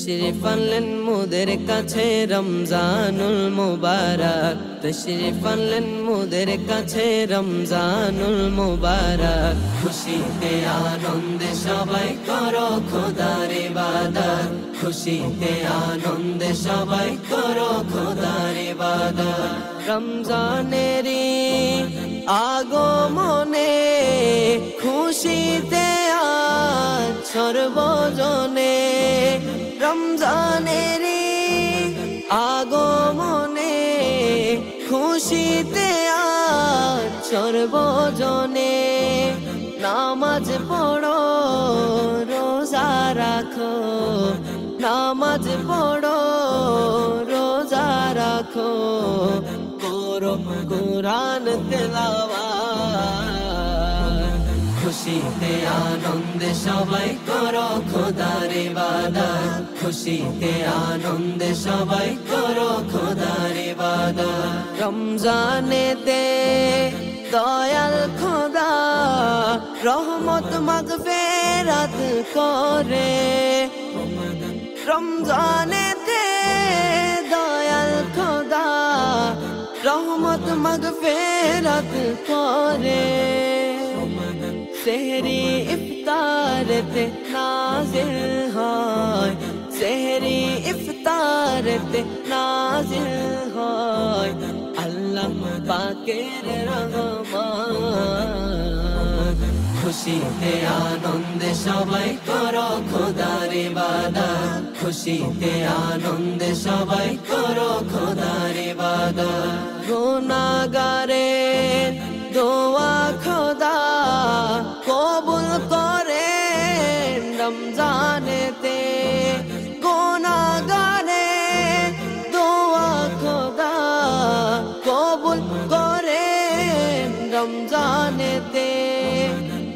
তশরিফ আনলেন মোদের কাছে রমজানুল মুবারক, তশরিফ আনলেন মোদের কাছে রমজানুল মুবারক। খুশিতে আনন্দে সবাই করো খোদার ইবাদত, খুশিতে আনন্দে সবাই করো খোদার ইবাদত। রমজানেরই আগমনে খুশিতে আজ সর্বজনে, রমজানেরই আগমনে খুশিতে আজ সর্বজনে। নামাজ পড়ো রোজা রাখো, নামাজ পড়ো রোজা রাখো, করো কুরআন তেলাওয়াত। খুশিতে আনন্দে সবাই করো খোদার ইবাদত, খুশিতে আনন্দে সবাই করো খোদার ইবাদত। রমজানেতে দয়াল খোদা রহমত মাগফিরাত করে, রমজানেতে দয়াল খোদা রহমত মাগফিরাত করে। সেহরি ইফতারেতে নাজিল হয়, সেহরি ইফতারেতে নাজিল হয় আল্লাহ পাকের রহমত। খুশিতে আনন্দে সবাই করো খোদার ইবাদত, খুশিতে আনন্দে সবাই করো খোদার ইবাদত। গুনাহগারের দোয়া খোদা কবুল করে রমজানেতে, গুনাহগারের দোয়া খোদা কবুল করে রমজানেতে।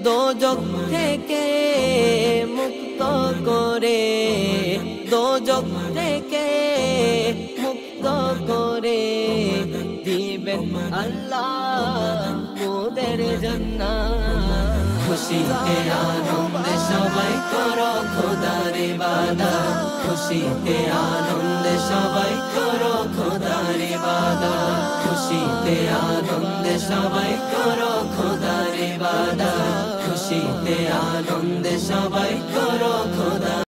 দোজখ থেকে মুক্ত করে, দোজখ থেকে মুক্ত করে দিবেন আল্লাহ মোদের জান্নাত। খুশিতে আনন্দে সবাই করো খোদার ইবাদত, খুশিতে আনন্দে সবাই করো খোদার ইবাদত, খুশিতে আনন্দে সবাই করো খোদার ইবাদত, খুশিতে আনন্দে সবাই করো খোদার